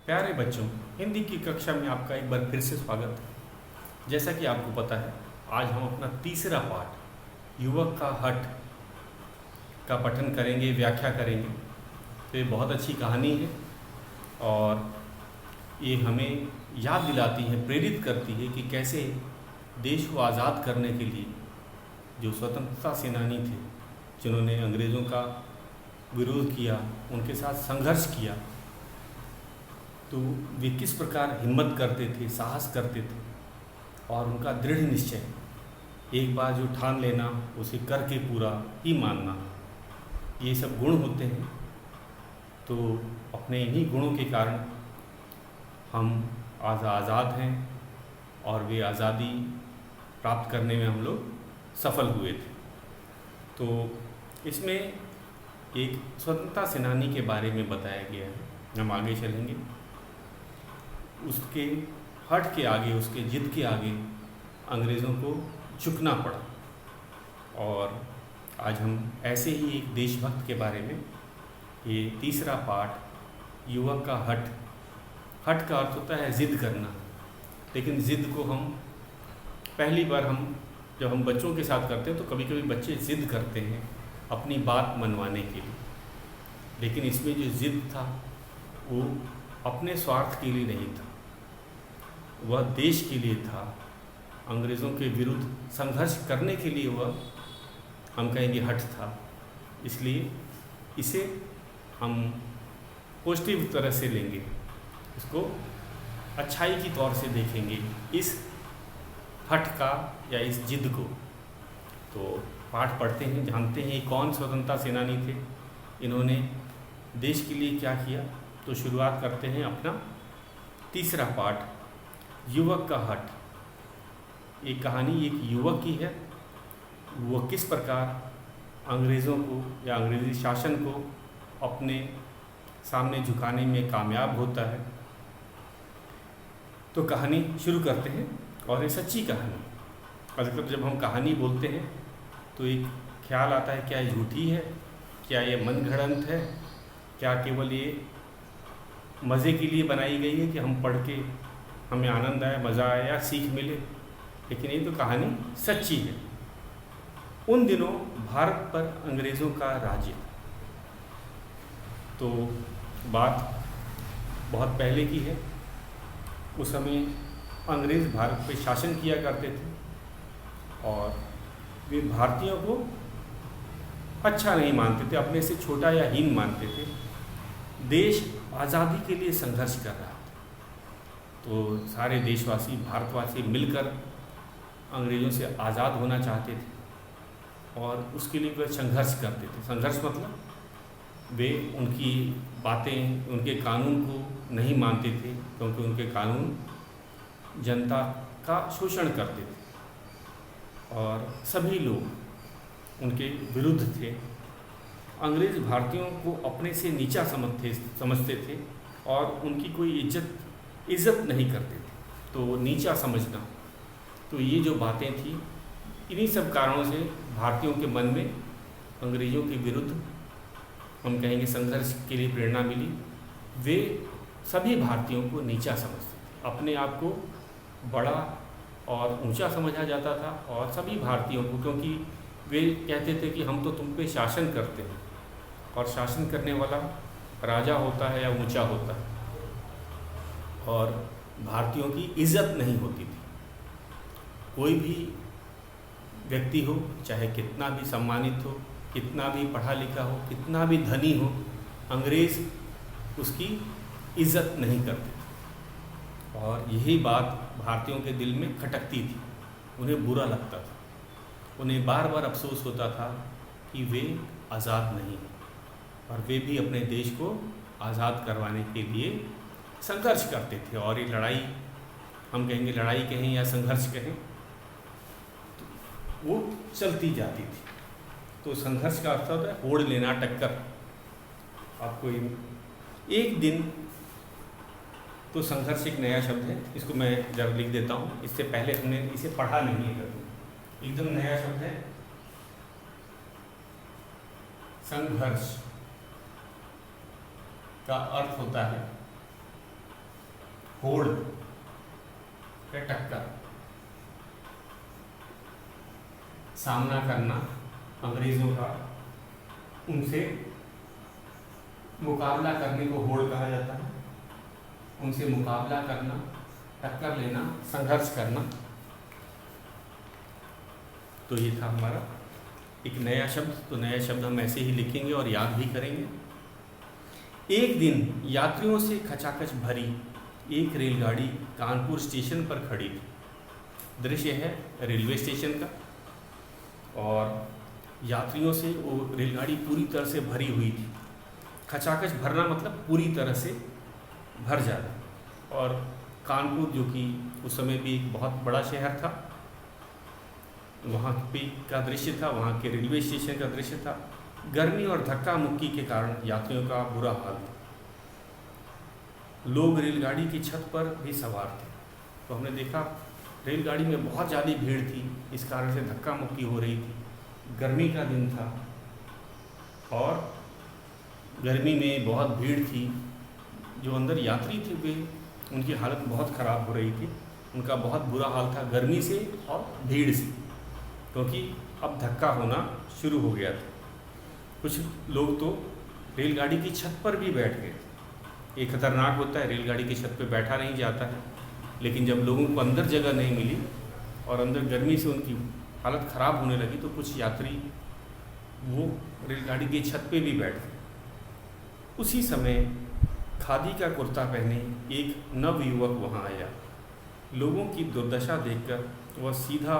प्यारे बच्चों, हिंदी की कक्षा में आपका एक बार फिर से स्वागत है। जैसा कि आपको पता है, आज हम अपना तीसरा पाठ युवक का हट का पठन करेंगे, व्याख्या करेंगे। तो ये बहुत अच्छी कहानी है और ये हमें याद दिलाती है, प्रेरित करती है कि कैसे देश को आज़ाद करने के लिए जो स्वतंत्रता सेनानी थे, जिन्होंने अंग्रेज़ों का विरोध किया, उनके साथ संघर्ष किया, तो वे किस प्रकार हिम्मत करते थे, साहस करते थे और उनका दृढ़ निश्चय, एक बार जो ठान लेना उसे करके पूरा ही मानना, ये सब गुण होते हैं। तो अपने इन्हीं गुणों के कारण हम आज आज़ाद हैं और वे आज़ादी प्राप्त करने में हम लोग सफल हुए थे। तो इसमें एक स्वतंत्रता सेनानी के बारे में बताया गया है। हम आगे चलेंगे, उसके हट के आगे, उसके जिद के आगे अंग्रेज़ों को झुकना पड़ा। और आज हम ऐसे ही एक देशभक्त के बारे में, ये तीसरा पाठ युवक का हट का अर्थ होता है जिद करना। लेकिन जिद को हम पहली बार जब हम बच्चों के साथ करते हैं तो कभी कभी बच्चे जिद करते हैं अपनी बात मनवाने के लिए, लेकिन इसमें जो जिद था वो अपने स्वार्थ के लिए नहीं था, वह देश के लिए था, अंग्रेज़ों के विरुद्ध संघर्ष करने के लिए वह, हम कहेंगे, हट था। इसलिए इसे हम पॉजिटिव तरह से लेंगे, इसको अच्छाई की तौर से देखेंगे, इस हट का या इस जिद को। तो पाठ पढ़ते हैं, जानते हैं कौन स्वतंत्रता सेनानी थे, इन्होंने देश के लिए क्या किया। तो शुरुआत करते हैं अपना तीसरा पाठ युवक का हट। ये कहानी एक युवक की है, वो किस प्रकार अंग्रेज़ों को या अंग्रेज़ी शासन को अपने सामने झुकाने में कामयाब होता है। तो कहानी शुरू करते हैं, और ये सच्ची कहानी। मतलब जब हम कहानी बोलते हैं तो एक ख्याल आता है, क्या ये झूठी है, क्या ये मनगढ़ंत है, क्या केवल ये मज़े के लिए बनाई गई है कि हम पढ़ के हमें आनंद आए, मज़ा आए या सीख मिले। लेकिन ये तो कहानी सच्ची है। उन दिनों भारत पर अंग्रेज़ों का राज्य, तो बात बहुत पहले की है। उस समय अंग्रेज़ भारत पे शासन किया करते थे और वे भारतीयों को अच्छा नहीं मानते थे, अपने से छोटा या हीन मानते थे। देश आज़ादी के लिए संघर्ष कर रहा था, तो सारे देशवासी, भारतवासी मिलकर अंग्रेज़ों से आज़ाद होना चाहते थे और उसके लिए वे संघर्ष करते थे। संघर्ष मतलब वे उनकी बातें, उनके कानून को नहीं मानते थे, क्योंकि उनके कानून जनता का शोषण करते थे और सभी लोग उनके विरुद्ध थे। अंग्रेज़ भारतीयों को अपने से नीचा समझते थे और उनकी कोई इज्जत नहीं करते थे। तो नीचा समझना, तो ये जो बातें थी, इन्हीं सब कारणों से भारतीयों के मन में अंग्रेज़ों के विरुद्ध, हम कहेंगे, संघर्ष के लिए प्रेरणा मिली। वे सभी भारतीयों को नीचा समझते थे, अपने आप को बड़ा और ऊंचा समझा जाता था और सभी भारतीयों को, क्योंकि वे कहते थे कि हम तो तुम पे शासन करते हैं और शासन करने वाला राजा होता है या ऊंचा होता है, और भारतीयों की इज्जत नहीं होती थी। कोई भी व्यक्ति हो, चाहे कितना भी सम्मानित हो, कितना भी पढ़ा लिखा हो, कितना भी धनी हो, अंग्रेज़ उसकी इज्जत नहीं करते थे। और यही बात भारतीयों के दिल में खटकती थी, उन्हें बुरा लगता था, उन्हें बार बार अफसोस होता था कि वे आज़ाद नहीं हैं और वे भी अपने देश को आज़ाद करवाने के लिए संघर्ष करते थे। और ये लड़ाई, हम कहेंगे लड़ाई कहें या संघर्ष कहें, तो वो चलती जाती थी। तो संघर्ष का अर्थ होता है होड़ लेना, टक्कर। आपको एक दिन, तो संघर्ष एक नया शब्द है, इसको मैं जरा लिख देता हूँ, इससे पहले हमने इसे पढ़ा नहीं है, एकदम नया शब्द है संघर्ष। का अर्थ होता है होड़ या टक्कर, सामना करना अंग्रेजों का, उनसे मुकाबला करने को होड़ कहा जाता है। उनसे मुकाबला करना, टक्कर लेना, संघर्ष करना। तो ये था हमारा एक नया शब्द। तो नया शब्द हम ऐसे ही लिखेंगे और याद भी करेंगे। एक दिन यात्रियों से खचाखच भरी एक रेलगाड़ी कानपुर स्टेशन पर खड़ी थी। दृश्य है रेलवे स्टेशन का, और यात्रियों से वो रेलगाड़ी पूरी तरह से भरी हुई थी। खचाखच भरना मतलब पूरी तरह से भर जाना। और कानपुर, जो कि उस समय भी एक बहुत बड़ा शहर था, वहाँ पे का दृश्य था, वहाँ के रेलवे स्टेशन का दृश्य था। गर्मी और धक्का मुक्की के कारण यात्रियों का बुरा हाल था। लोग रेलगाड़ी की छत पर भी सवार थे। तो हमने देखा रेलगाड़ी में बहुत ज़्यादा भीड़ थी, इस कारण से धक्का मुक्की हो रही थी। गर्मी का दिन था और गर्मी में बहुत भीड़ थी। जो अंदर यात्री थे वे, उनकी हालत बहुत ख़राब हो रही थी। उनका बहुत बुरा हाल था गर्मी से और भीड़ से, क्योंकि अब धक्का होना शुरू हो गया था। कुछ लोग तो रेलगाड़ी की छत पर भी बैठ गए। ये खतरनाक होता है, रेलगाड़ी की छत पर बैठा नहीं जाता है, लेकिन जब लोगों को अंदर जगह नहीं मिली और अंदर गर्मी से उनकी हालत ख़राब होने लगी, तो कुछ यात्री वो रेलगाड़ी की छत पे भी बैठ गए। उसी समय खादी का कुर्ता पहने एक नवयुवक वहाँ आया। लोगों की दुर्दशा देखकर वह सीधा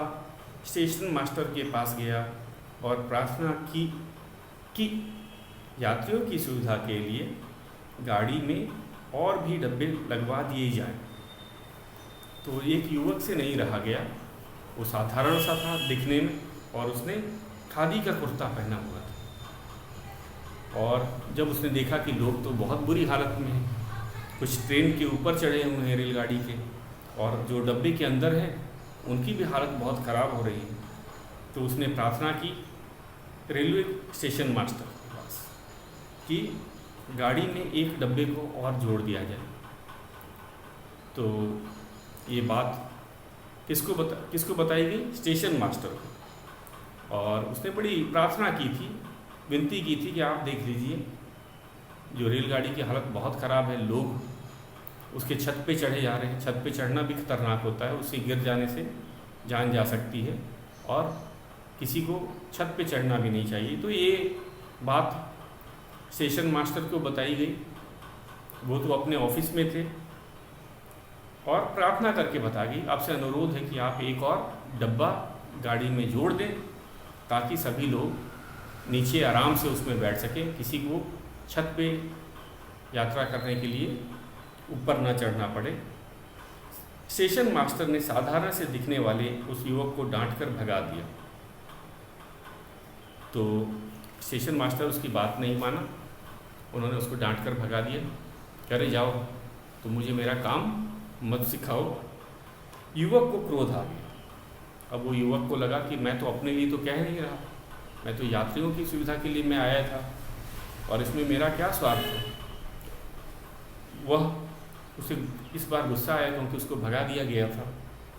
स्टेशन मास्टर के पास गया और प्रार्थना की कि यात्रियों की सुविधा के लिए गाड़ी में और भी डब्बे लगवा दिए जाएं। तो एक युवक से नहीं रहा गया। वो साधारण सा था दिखने में, और उसने खादी का कुर्ता पहना हुआ था। और जब उसने देखा कि लोग तो बहुत बुरी हालत में हैं, कुछ ट्रेन के ऊपर चढ़े हुए हैं रेलगाड़ी के, और जो डब्बे के अंदर हैं उनकी भी हालत बहुत ख़राब हो रही है, तो उसने प्रार्थना की रेलवे स्टेशन मास्टर के पास कि गाड़ी में एक डब्बे को और जोड़ दिया जाए। तो ये बात किसको बताई गई? स्टेशन मास्टर को। और उसने बड़ी प्रार्थना की थी, विनती की थी कि आप देख लीजिए, जो रेलगाड़ी की हालत बहुत ख़राब है, लोग उसके छत पे चढ़े जा रहे हैं। छत पे चढ़ना भी खतरनाक होता है, उससे गिर जाने से जान जा सकती है, और किसी को छत पे चढ़ना भी नहीं चाहिए। तो ये बात स्टेशन मास्टर को बताई गई। वो तो अपने ऑफिस में थे और प्रार्थना करके बता गई, आपसे अनुरोध है कि आप एक और डब्बा गाड़ी में जोड़ दें, ताकि सभी लोग नीचे आराम से उसमें बैठ सकें, किसी को छत पे यात्रा करने के लिए ऊपर न चढ़ना पड़े। स्टेशन मास्टर ने साधारण से दिखने वाले उस युवक को डांटकर भगा दिया। तो स्टेशन मास्टर उसकी बात नहीं माना, उन्होंने उसको डांटकर भगा दिया। कह रहे जाओ, तो मुझे मेरा काम मत सिखाओ। युवक को क्रोध आ गया। अब वो युवक को लगा कि मैं तो अपने लिए तो कह नहीं रहा, मैं तो यात्रियों की सुविधा के लिए मैं आया था, और इसमें मेरा क्या स्वार्थ है। वह उसे इस बार गुस्सा आया क्योंकि उसको भगा दिया गया था।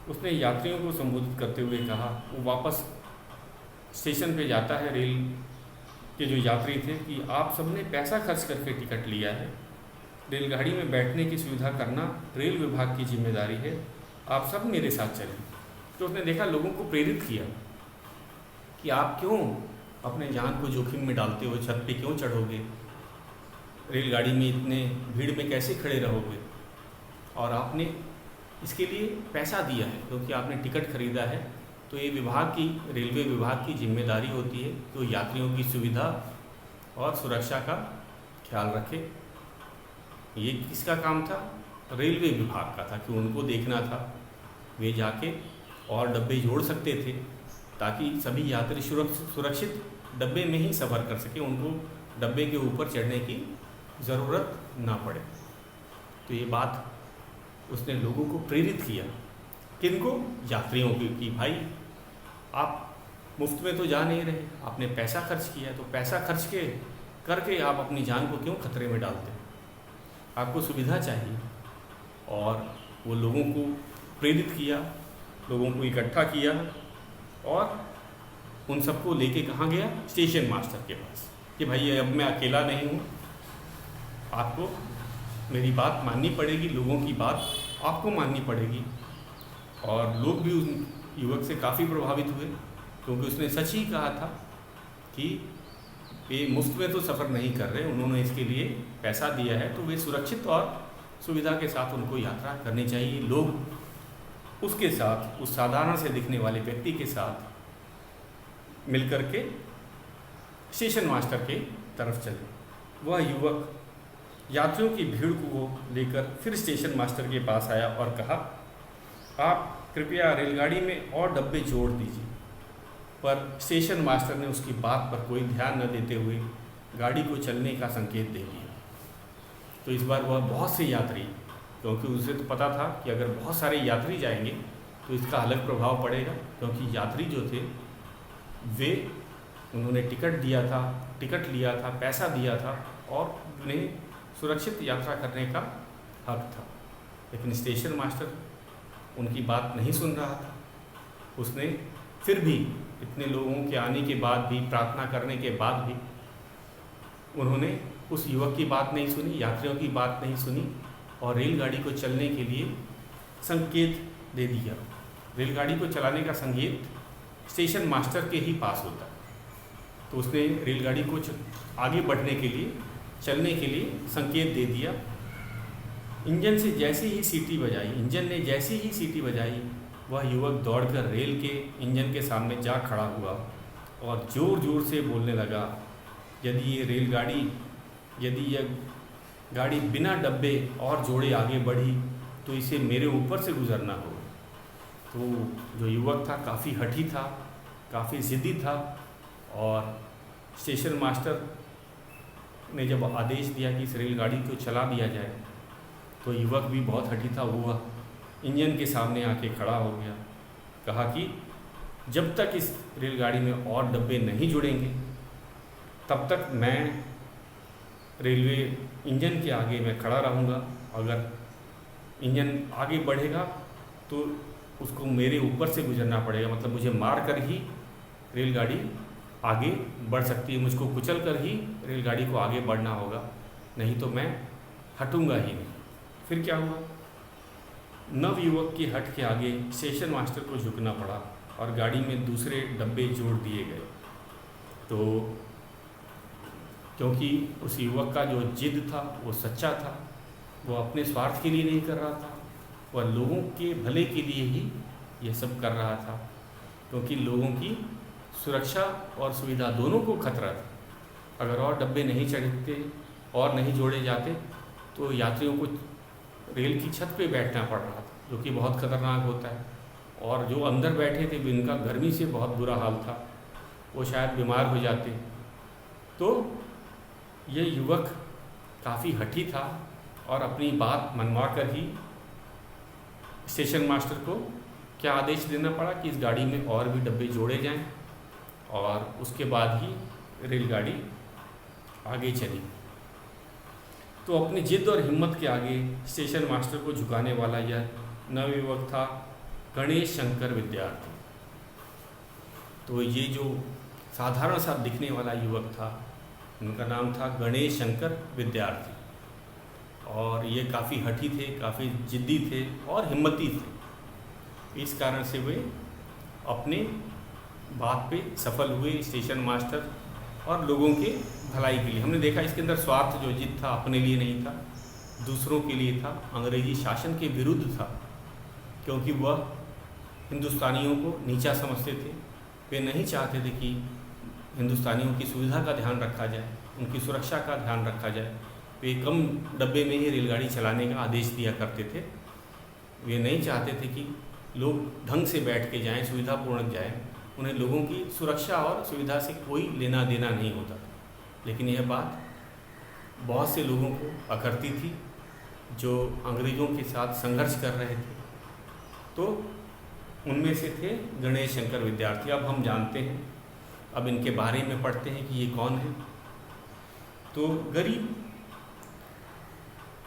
उसने यात्रियों को संबोधित करते हुए कहा, वो वापस स्टेशन पे जाता है, रेल के जो यात्री थे, कि आप सबने पैसा खर्च करके टिकट लिया है, रेलगाड़ी में बैठने की सुविधा करना रेल विभाग की जिम्मेदारी है, आप सब मेरे साथ चलें। तो उसने देखा, लोगों को प्रेरित किया कि आप क्यों अपने जान को जोखिम में डालते हो, छत पे क्यों चढ़ोगे, रेलगाड़ी में इतने भीड़ में कैसे खड़े रहोगे, और आपने इसके लिए पैसा दिया है क्योंकि आपने टिकट खरीदा है, तो ये विभाग की, रेलवे विभाग की जिम्मेदारी होती है कि वो यात्रियों की सुविधा और सुरक्षा का ख्याल रखे। ये किसका काम था? रेलवे विभाग का था, कि उनको देखना था वे जाके और डब्बे जोड़ सकते थे, ताकि सभी यात्री सुरक्षित डब्बे में ही सफ़र कर सके, उनको डब्बे के ऊपर चढ़ने की ज़रूरत ना पड़े। तो ये बात उसने लोगों को प्रेरित किया। किनको? यात्रियों की, कि भाई आप मुफ्त में तो जा नहीं रहे, आपने पैसा खर्च किया, तो पैसा खर्च करके आप अपनी जान को क्यों खतरे में डालते हैं? आपको सुविधा चाहिए। और वो लोगों को प्रेरित किया, लोगों को इकट्ठा किया और उन सबको लेके कहाँ गया? स्टेशन मास्टर के पास कि भाई अब मैं अकेला नहीं हूँ, आपको मेरी बात माननी पड़ेगी, लोगों की बात आपको माननी पड़ेगी। और लोग भी उस युवक से काफ़ी प्रभावित हुए, क्योंकि उसने सच ही कहा था कि ये मुफ्त में तो सफ़र नहीं कर रहे, उन्होंने इसके लिए पैसा दिया है, तो वे सुरक्षित और सुविधा के साथ उनको यात्रा करनी चाहिए। लोग उसके साथ, उस साधारण से दिखने वाले व्यक्ति के साथ मिलकर के स्टेशन मास्टर के तरफ चले। वह युवक यात्रियों की भीड़ को लेकर फिर स्टेशन मास्टर के पास आया और कहा, आप कृपया रेलगाड़ी में और डब्बे जोड़ दीजिए। पर स्टेशन मास्टर ने उसकी बात पर कोई ध्यान न देते हुए गाड़ी को चलने का संकेत दे दिया। तो इस बार वह बहुत से यात्री, क्योंकि उसे तो पता था कि अगर बहुत सारे यात्री जाएंगे तो इसका अलग प्रभाव पड़ेगा, क्योंकि यात्री जो थे वे, उन्होंने टिकट लिया था, पैसा दिया था और उन्हें सुरक्षित यात्रा करने का हक था। लेकिन स्टेशन मास्टर उनकी बात नहीं सुन रहा था। उसने फिर भी इतने लोगों के आने के बाद भी, प्रार्थना करने के बाद भी, उन्होंने उस युवक की बात नहीं सुनी, यात्रियों की बात नहीं सुनी और रेलगाड़ी को चलने के लिए संकेत दे दिया। रेलगाड़ी को चलाने का संकेत स्टेशन मास्टर के ही पास होता है। तो उसने रेलगाड़ी को आगे बढ़ने के लिए, चलने के लिए संकेत दे दिया। इंजन ने जैसे ही सीटी बजाई, वह युवक दौड़कर रेल के इंजन के सामने जा खड़ा हुआ और ज़ोर ज़ोर से बोलने लगा, यदि यह गाड़ी बिना डब्बे और जोड़े आगे बढ़ी तो इसे मेरे ऊपर से गुजरना होगा। तो जो युवक था काफ़ी हठी था, काफ़ी ज़िद्दी था और स्टेशन मास्टर ने जब आदेश दिया कि इस रेलगाड़ी को चला दिया जाए तो युवक भी बहुत हठी था, वो इंजन के सामने आके खड़ा हो गया। कहा कि जब तक इस रेलगाड़ी में और डब्बे नहीं जुड़ेंगे तब तक मैं रेलवे इंजन के आगे मैं खड़ा रहूँगा। अगर इंजन आगे बढ़ेगा तो उसको मेरे ऊपर से गुजरना पड़ेगा, मतलब मुझे मार कर ही रेलगाड़ी आगे बढ़ सकती है, मुझको कुचल कर ही रेलगाड़ी को आगे बढ़ना होगा, नहीं तो मैं हटूँगा ही नहीं। फिर क्या हुआ? नव युवक के हट के आगे स्टेशन मास्टर को झुकना पड़ा और गाड़ी में दूसरे डब्बे जोड़ दिए गए। तो क्योंकि उस युवक का जो जिद था वो सच्चा था, वो अपने स्वार्थ के लिए नहीं कर रहा था, वह लोगों के भले के लिए ही यह सब कर रहा था, क्योंकि लोगों की सुरक्षा और सुविधा दोनों को खतरा था। अगर और डब्बे नहीं चढ़ते और नहीं जोड़े जाते तो यात्रियों को रेल की छत पे बैठना पड़ रहा था, जो कि बहुत खतरनाक होता है। और जो अंदर बैठे थे जिनका गर्मी से बहुत बुरा हाल था, वो शायद बीमार हो जाते। तो ये युवक काफ़ी हठी था और अपनी बात मनवा कर ही स्टेशन मास्टर को क्या आदेश देना पड़ा कि इस गाड़ी में और भी डब्बे जोड़े जाएं और उसके बाद ही रेलगाड़ी आगे चली। तो अपनी जिद और हिम्मत के आगे स्टेशन मास्टर को झुकाने वाला यह नवयुवक था गणेश शंकर विद्यार्थी। तो ये जो साधारण सा दिखने वाला युवक था, उनका नाम था गणेश शंकर विद्यार्थी, और ये काफ़ी हठी थे, काफ़ी जिद्दी थे और हिम्मती थे। इस कारण से वे अपने बात पे सफल हुए, स्टेशन मास्टर और लोगों के भलाई के लिए। हमने देखा इसके अंदर स्वार्थ जो जिद था अपने लिए नहीं था, दूसरों के लिए था, अंग्रेजी शासन के विरुद्ध था, क्योंकि वह हिंदुस्तानियों को नीचा समझते थे। वे नहीं चाहते थे कि हिंदुस्तानियों की सुविधा का ध्यान रखा जाए, उनकी सुरक्षा का ध्यान रखा जाए। वे कम डब्बे में ही रेलगाड़ी चलाने का आदेश दिया करते थे। वे नहीं चाहते थे कि लोग ढंग से बैठ के जाएँ, सुविधापूर्वक जाएँ। उन्हें लोगों की सुरक्षा और सुविधा से कोई लेना देना नहीं होता था। लेकिन यह बात बहुत से लोगों को अखरती थी जो अंग्रेज़ों के साथ संघर्ष कर रहे थे। तो उनमें से थे गणेश शंकर विद्यार्थी। अब हम जानते हैं, अब इनके बारे में पढ़ते हैं कि ये कौन है। तो गरीब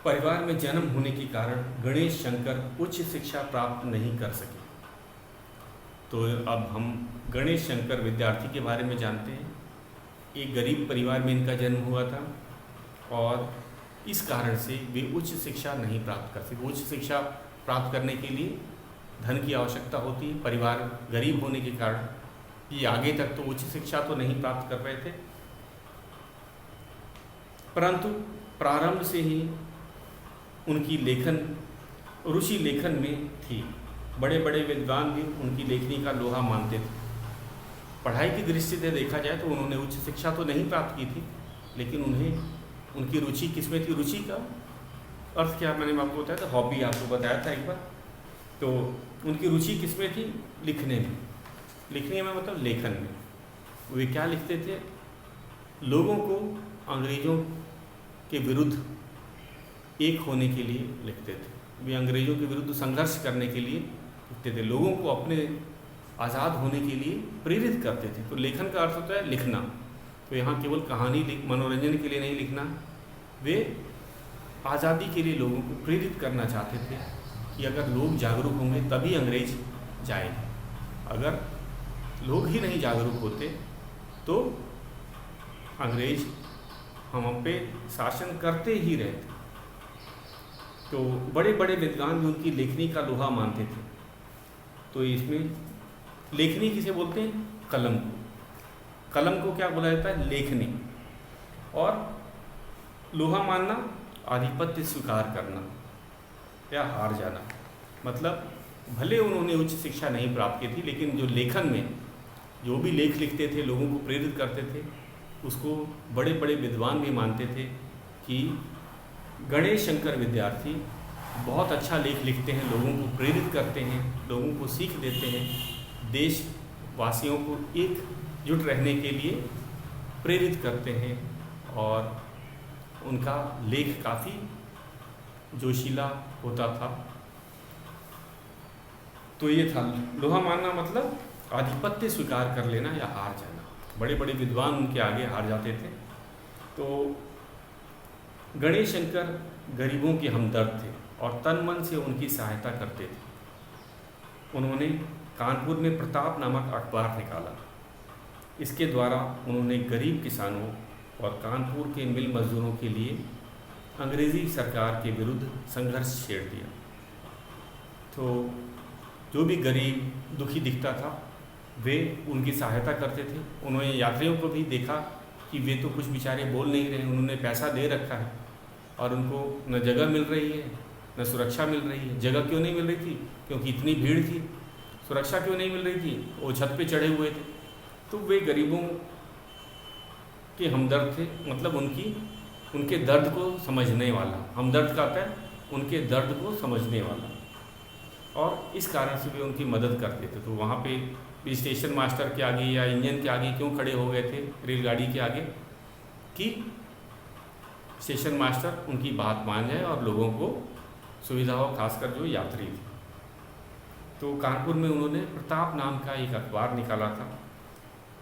परिवार में जन्म होने के कारण गणेश शंकर उच्च शिक्षा प्राप्त नहीं कर सके। तो अब हम गणेश शंकर विद्यार्थी के बारे में जानते हैं। एक गरीब परिवार में इनका जन्म हुआ था और इस कारण से वे उच्च शिक्षा नहीं प्राप्त कर सके। उच्च शिक्षा प्राप्त करने के लिए धन की आवश्यकता होती है। परिवार गरीब होने के कारण ये आगे तक तो उच्च शिक्षा तो नहीं प्राप्त कर रहे थे, परंतु प्रारंभ से ही उनकी रुचि लेखन में थी। बड़े बड़े विद्वान भी उनकी लेखनी का लोहा मानते थे। पढ़ाई की दृष्टि से देखा जाए तो उन्होंने उच्च शिक्षा तो नहीं प्राप्त की थी, लेकिन उनकी रुचि किसमें थी? रुचि का अर्थ क्या मैंने आपको बताया था, हॉबी आपको बताया था एक बार। तो उनकी रुचि किसमें थी? लिखने में। लिखने में मतलब लेखन में। वे क्या लिखते थे? लोगों को अंग्रेज़ों के विरुद्ध एक होने के लिए लिखते थे। वे अंग्रेज़ों के विरुद्ध संघर्ष करने के लिए लिखते थे, लोगों को अपने आज़ाद होने के लिए प्रेरित करते थे। तो लेखन का अर्थ होता है लिखना। तो यहाँ केवल कहानी मनोरंजन के लिए नहीं लिखना, वे आज़ादी के लिए लोगों को प्रेरित करना चाहते थे कि अगर लोग जागरूक होंगे तभी अंग्रेज जाएंगे। अगर लोग ही नहीं जागरूक होते तो अंग्रेज हम पे शासन करते ही रहते। तो बड़े बड़े विद्वान भी उनकी लेखनी का लोहा मानते थे। तो इसमें लेखनी किसे बोलते हैं? कलम को। कलम को क्या बोला जाता है? लेखनी। और लोहा मानना आधिपत्य स्वीकार करना या हार जाना। मतलब भले उन्होंने उच्च शिक्षा नहीं प्राप्त की थी, लेकिन जो लेखन में जो भी लेख लिखते थे, लोगों को प्रेरित करते थे, उसको बड़े बड़े विद्वान भी मानते थे कि गणेश शंकर विद्यार्थी बहुत अच्छा लेख लिखते हैं, लोगों को प्रेरित करते हैं, लोगों को सीख देते हैं, देशवासियों को एकजुट रहने के लिए प्रेरित करते हैं। और उनका लेख काफ़ी जोशीला होता था। तो ये था लोहा मानना, मतलब आधिपत्य स्वीकार कर लेना या हार जाना। बड़े बड़े विद्वान उनके आगे हार जाते थे। तो गणेश शंकर गरीबों के हमदर्द थे और तन मन से उनकी सहायता करते थे। उन्होंने कानपुर में प्रताप नामक अखबार निकाला। इसके द्वारा उन्होंने गरीब किसानों और कानपुर के मिल मजदूरों के लिए अंग्रेज़ी सरकार के विरुद्ध संघर्ष छेड़ दिया। तो जो भी गरीब दुखी दिखता था वे उनकी सहायता करते थे। उन्होंने यात्रियों को भी देखा कि वे तो कुछ बेचारे बोल नहीं रहे, उन्होंने पैसा दे रखा है और उनको न जगह मिल रही है न सुरक्षा मिल रही है। जगह क्यों नहीं मिल रही थी? क्योंकि इतनी भीड़ थी। सुरक्षा क्यों नहीं मिल रही थी? वो छत पे चढ़े हुए थे। तो वे गरीबों के हमदर्द थे, मतलब उनके दर्द को समझने वाला। हमदर्द का आता है उनके दर्द को समझने वाला, और इस कारण से वे उनकी मदद करते थे। तो वहाँ पे भी स्टेशन मास्टर के आगे या इंजन के आगे क्यों खड़े हो गए थे, रेलगाड़ी के आगे, कि स्टेशन मास्टर उनकी बात मान जाए और लोगों को सुविधा हो, खासकर जो यात्री थे। तो कानपुर में उन्होंने प्रताप नाम का एक अखबार निकाला था।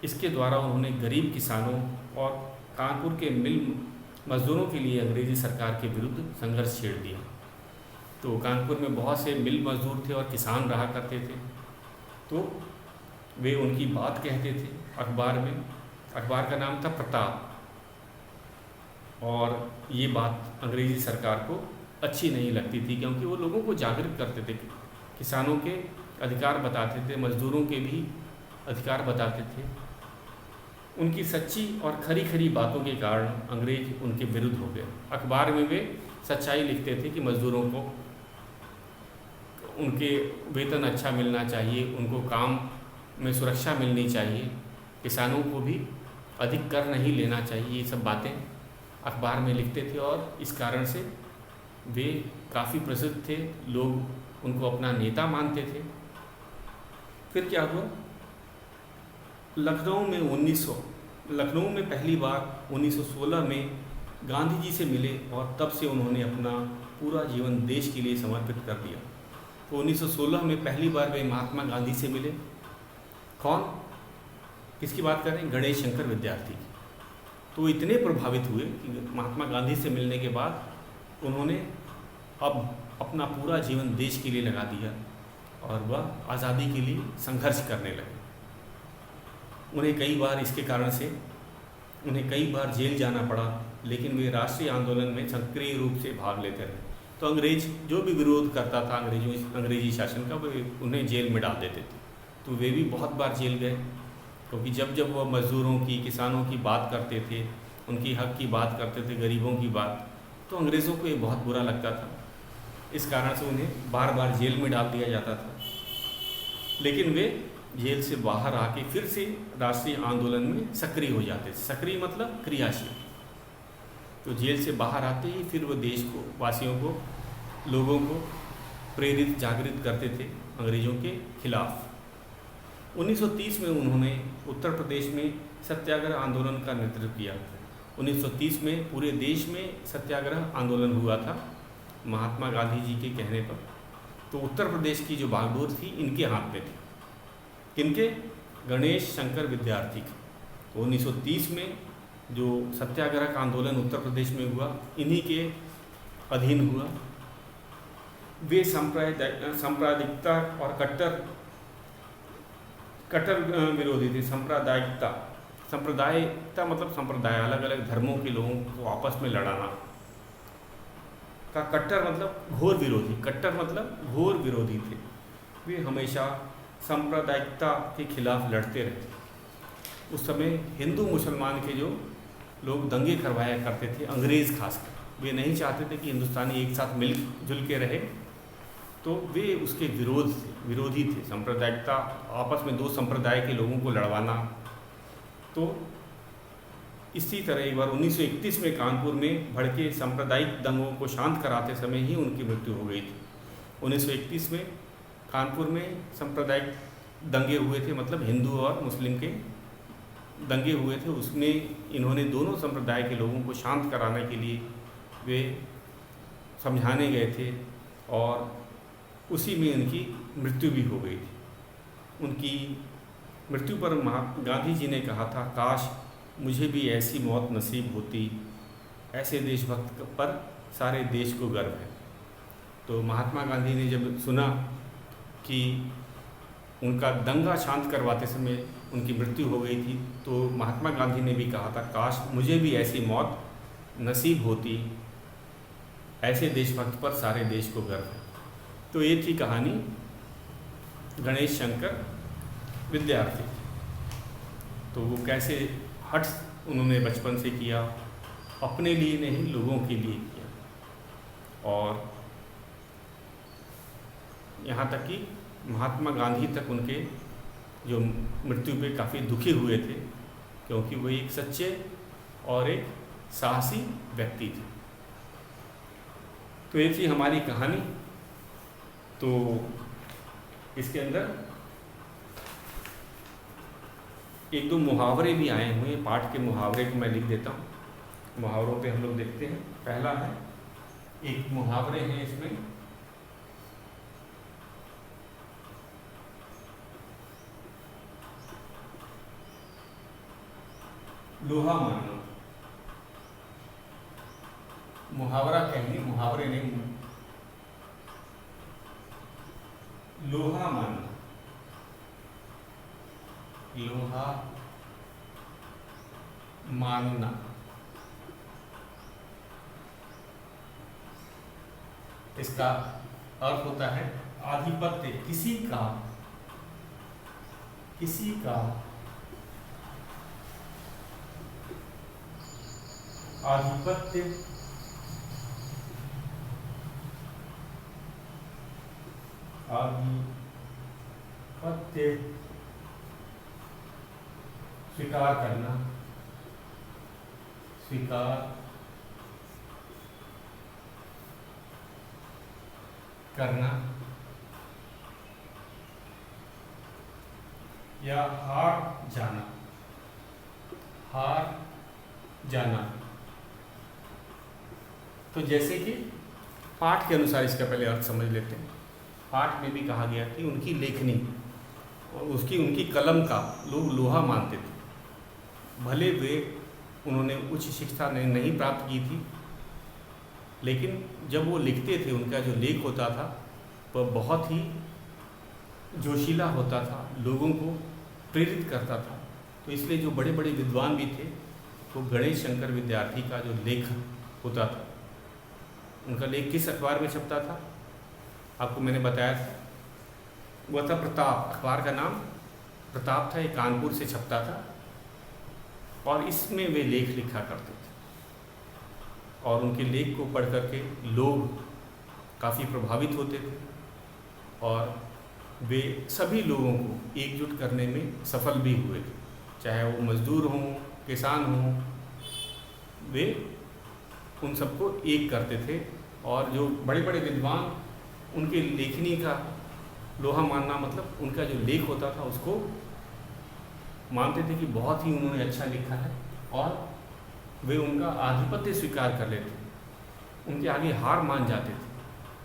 इसके द्वारा उन्होंने गरीब किसानों और कानपुर के मिल मजदूरों के लिए अंग्रेज़ी सरकार के विरुद्ध संघर्ष छेड़ दिया। तो कानपुर में बहुत से मिल मजदूर थे और किसान रहा करते थे। तो वे उनकी बात कहते थे अखबार में। अखबार का नाम था प्रताप, और ये बात अंग्रेज़ी सरकार को अच्छी नहीं लगती थी, क्योंकि वो लोगों को जागरूक करते थे, किसानों के अधिकार बताते थे, मजदूरों के भी अधिकार बताते थे। उनकी सच्ची और खरी खरी बातों के कारण अंग्रेज उनके विरुद्ध हो गए। अखबार में वे सच्चाई लिखते थे कि मजदूरों को उनके वेतन अच्छा मिलना चाहिए, उनको काम में सुरक्षा मिलनी चाहिए, किसानों को भी अधिक कर नहीं लेना चाहिए। ये सब बातें अखबार में लिखते थे और इस कारण से वे काफ़ी प्रसिद्ध थे। लोग उनको अपना नेता मानते थे। फिर क्या हुआ? लखनऊ में पहली बार 1916 में गांधी जी से मिले और तब से उन्होंने अपना पूरा जीवन देश के लिए समर्पित कर दिया। तो 1916 में पहली बार वे महात्मा गांधी से मिले। कौन? किसकी बात कर रहे हैं? गणेश शंकर विद्यार्थी। तो इतने प्रभावित हुए कि महात्मा गांधी से मिलने के बाद उन्होंने अब अपना पूरा जीवन देश के लिए लगा दिया और वह आज़ादी के लिए संघर्ष करने लगे। उन्हें कई बार इसके कारण से जेल जाना पड़ा, लेकिन वे राष्ट्रीय आंदोलन में सक्रिय रूप से भाग लेते रहे। तो अंग्रेज जो भी विरोध करता था अंग्रेजी शासन का, वे उन्हें जेल में डाल देते थे। तो वे भी बहुत बार जेल गए, क्योंकि जब वह मज़दूरों की, किसानों की बात करते थे, उनकी हक की बात करते थे, गरीबों की बात, तो अंग्रेज़ों को ये बहुत बुरा लगता था। इस कारण से उन्हें बार बार जेल में डाल दिया जाता था। लेकिन वे जेल से बाहर आके फिर से राष्ट्रीय आंदोलन में सक्रिय हो जाते थे। सक्रिय मतलब क्रियाशील। तो जेल से बाहर आते ही फिर वो देश को, वासियों को, लोगों को प्रेरित, जागृत करते थे अंग्रेज़ों के खिलाफ। 1930 में उन्होंने उत्तर प्रदेश में सत्याग्रह आंदोलन का नेतृत्व किया। 1930 में पूरे देश में सत्याग्रह आंदोलन हुआ था महात्मा गांधी जी के कहने पर। तो उत्तर प्रदेश की जो बागडोर थी इनके हाथ में थी। किनके? गणेश शंकर विद्यार्थी के। तो 1930 में जो सत्याग्रह का आंदोलन उत्तर प्रदेश में हुआ, इन्हीं के अधीन हुआ। वे सांप्रदायिकता और कट्टर विरोधी थे। सांप्रदायिकता मतलब संप्रदाय, अलग अलग धर्मों के लोगों को आपस में लड़ाना का। कट्टर मतलब घोर विरोधी। कट्टर मतलब घोर विरोधी थे। वे हमेशा सांप्रदायिकता के खिलाफ लड़ते रहे। उस समय हिंदू मुसलमान के जो लोग दंगे करवाया करते थे, अंग्रेज़ खासकर, वे नहीं चाहते थे कि हिंदुस्तानी एक साथ मिलजुल के रहे। तो वे उसके विरोधी थे। सांप्रदायिकता, आपस में दो संप्रदाय के लोगों को लड़वाना। तो इसी तरह एक बार 1931 में कानपुर में भड़के सांप्रदायिक दंगों को शांत कराते समय ही उनकी मृत्यु हो गई थी। 1931 में कानपुर में सांप्रदायिक दंगे हुए थे, मतलब हिंदू और मुस्लिम के दंगे हुए थे। उसमें इन्होंने दोनों संप्रदाय के लोगों को शांत कराने के लिए वे समझाने गए थे और उसी में उनकी मृत्यु भी हो गई थी। उनकी मृत्यु पर गांधी जी ने कहा था, काश मुझे भी ऐसी मौत नसीब होती, ऐसे देशभक्त पर सारे देश को गर्व है। तो महात्मा गांधी ने जब सुना कि उनका दंगा शांत करवाते समय उनकी मृत्यु हो गई थी, तो महात्मा गांधी ने भी कहा था, काश मुझे भी ऐसी मौत नसीब होती, ऐसे देशभक्त पर सारे देश को गर्व है। तो ये थी कहानी गणेश शंकर विद्यार्थी। तो वो कैसे हठ उन्होंने बचपन से किया, अपने लिए नहीं लोगों के लिए किया, और यहाँ तक कि महात्मा गांधी तक उनके जो मृत्यु पे काफ़ी दुखी हुए थे, क्योंकि वो एक सच्चे और एक साहसी व्यक्ति थे। तो ये थी हमारी कहानी। तो इसके अंदर एक दो मुहावरे भी आए हुए हैं। पाठ के मुहावरे को मैं लिख देता हूँ। मुहावरों पे हम लोग देखते हैं। पहला है, एक मुहावरे हैं इसमें, लोहा मानना। मुहावरा कहेंगे, मुहावरे नहीं, लोहा मानना। लोहा मानना। इसका अर्थ होता है आधिपत्य, किसी का आधिपत्य स्वीकार करना या हार जाना। तो जैसे कि पाठ के अनुसार इसका पहले अर्थ समझ लेते हैं। पाठ में भी कहा गया कि उनकी लेखनी और उनकी कलम का लोग लोहा मानते थे। भले वे उन्होंने उच्च शिक्षा नहीं प्राप्त की थी, लेकिन जब वो लिखते थे, उनका जो लेख होता था वह बहुत ही जोशीला होता था, लोगों को प्रेरित करता था। तो इसलिए जो बड़े बड़े विद्वान भी थे, वो गणेश शंकर विद्यार्थी का जो लेख होता था, उनका लेख किस अखबार में छपता था आपको मैंने बताया था, वह था प्रताप। अखबार का नाम प्रताप था, ये कानपुर से छपता था और इसमें वे लेख लिखा करते थे। और उनके लेख को पढ़ करके लोग काफ़ी प्रभावित होते थे और वे सभी लोगों को एकजुट करने में सफल भी हुए थे, चाहे वो मजदूर हों, किसान हों, वे उन सबको एक करते थे। और जो बड़े बड़े विद्वान, उनके लेखनी का लोहा मानना, मतलब उनका जो लेख होता था उसको मानते थे कि बहुत ही उन्होंने अच्छा लिखा है और वे उनका आधिपत्य स्वीकार कर लेते, उनके आगे हार मान जाते थे,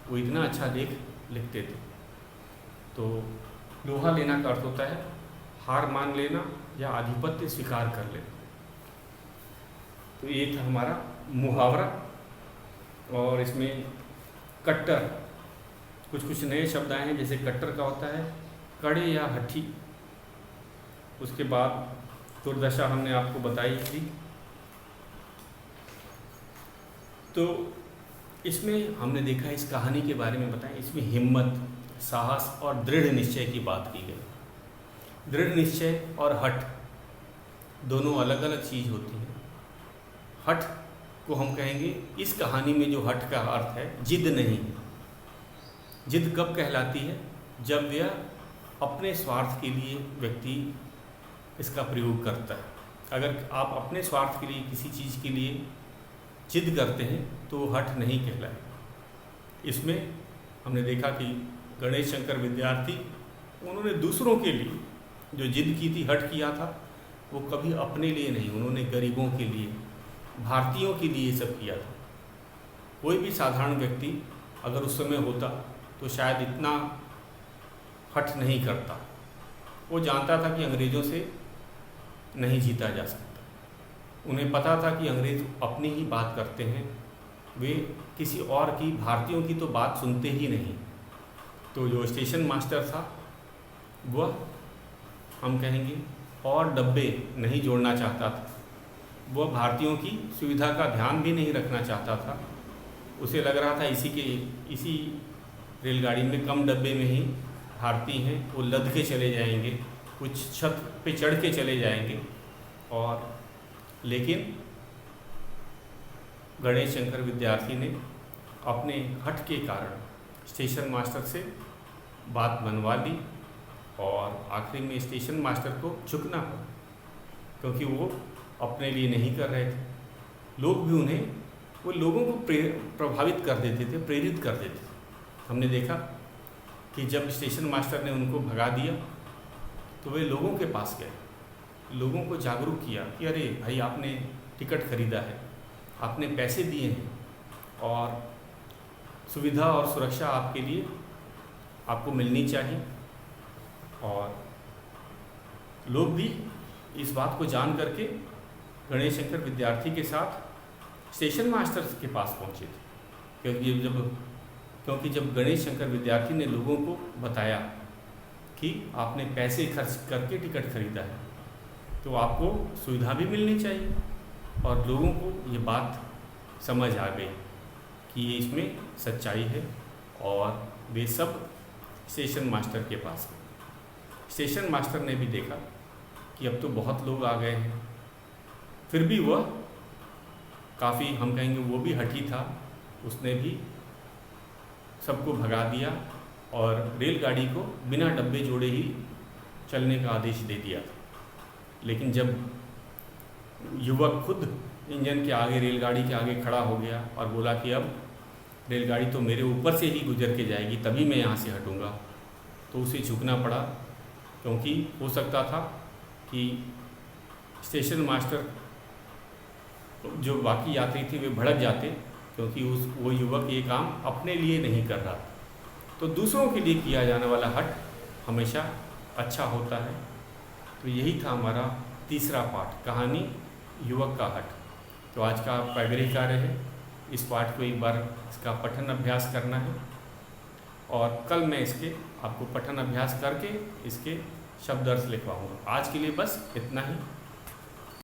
वो इतना अच्छा लेख लिखते थे। तो लोहा लेना का अर्थ होता है हार मान लेना या आधिपत्य स्वीकार कर लेना। तो ये था हमारा मुहावरा। और इसमें कट्टर, कुछ नए शब्द आए हैं, जैसे कट्टर का होता है कड़े या हठी। उसके बाद दुर्दशा हमने आपको बताई थी। तो इसमें हमने देखा, इस कहानी के बारे में बताएं, इसमें हिम्मत, साहस और दृढ़ निश्चय की बात की गई। दृढ़ निश्चय और हठ दोनों अलग अलग चीज़ होती हैं। हठ को हम कहेंगे, इस कहानी में जो हठ का अर्थ है जिद नहीं है। जिद कब कहलाती है? जब यह अपने स्वार्थ के लिए व्यक्ति इसका प्रयोग करता है। अगर आप अपने स्वार्थ के लिए किसी चीज़ के लिए जिद करते हैं तो वो हठ नहीं कहलाए। इसमें हमने देखा कि गणेश शंकर विद्यार्थी, उन्होंने दूसरों के लिए जो जिद की थी, हठ किया था, वो कभी अपने लिए नहीं, उन्होंने गरीबों के लिए, भारतीयों के लिए सब किया था। कोई भी साधारण व्यक्ति अगर उस समय होता तो शायद इतना हठ नहीं करता। वो जानता था कि अंग्रेज़ों से नहीं जीता जा सकता। उन्हें पता था कि अंग्रेज़ अपनी ही बात करते हैं, वे किसी और की, भारतीयों की तो बात सुनते ही नहीं। तो जो स्टेशन मास्टर था वह, हम कहेंगे, और डब्बे नहीं जोड़ना चाहता था। वह भारतीयों की सुविधा का ध्यान भी नहीं रखना चाहता था। उसे लग रहा था इसी रेलगाड़ी में कम डब्बे में ही भारतीय हैं, वो लद के चले जाएंगे, कुछ छत पे चढ़ के चले जाएंगे। और लेकिन गणेश शंकर विद्यार्थी ने अपने हठ के कारण स्टेशन मास्टर से बात मनवा ली और आखिरी में स्टेशन मास्टर को झुकना पड़ा, क्योंकि वो अपने लिए नहीं कर रहे थे। लोग भी उन्हें, वो लोगों को प्रभावित कर देते थे, प्रेरित कर देते थे। हमने देखा कि जब स्टेशन मास्टर ने उनको भगा दिया तो वे लोगों के पास गए, लोगों को जागरूक किया कि अरे भाई, आपने टिकट खरीदा है, आपने पैसे दिए हैं और सुविधा और सुरक्षा आपके लिए, आपको मिलनी चाहिए। और लोग भी इस बात को जान करके गणेश शंकर विद्यार्थी के साथ स्टेशन मास्टर के पास पहुँचे थे, क्योंकि जब गणेश शंकर विद्यार्थी ने लोगों को बताया कि आपने पैसे खर्च करके टिकट खरीदा है तो आपको सुविधा भी मिलनी चाहिए, और लोगों को ये बात समझ आ गई कि ये इसमें सच्चाई है, और वे सब स्टेशन मास्टर के पास गए। स्टेशन मास्टर ने भी देखा कि अब तो बहुत लोग आ गए हैं, फिर भी वह काफ़ी, हम कहेंगे वो भी हठी था, उसने भी सबको भगा दिया और रेलगाड़ी को बिना डब्बे जोड़े ही चलने का आदेश दे दिया था। लेकिन जब युवक खुद इंजन के आगे, रेलगाड़ी के आगे खड़ा हो गया और बोला कि अब रेलगाड़ी तो मेरे ऊपर से ही गुजर के जाएगी, तभी मैं यहाँ से हटूँगा, तो उसे झुकना पड़ा, क्योंकि हो सकता था कि स्टेशन मास्टर जो बाकी यात्री थे वे भड़क जाते, क्योंकि वो युवक ये काम अपने लिए नहीं कर रहा। तो दूसरों के लिए किया जाने वाला हठ हमेशा अच्छा होता है। तो यही था हमारा तीसरा पाठ, कहानी युवक का हठ। तो आज का पैगृह कार्य है इस पाठ को एक बार इसका पठन अभ्यास करना है और कल मैं इसके आपको पठन अभ्यास करके इसके शब्द अर्थ लिखवाऊँगा। आज के लिए बस इतना ही।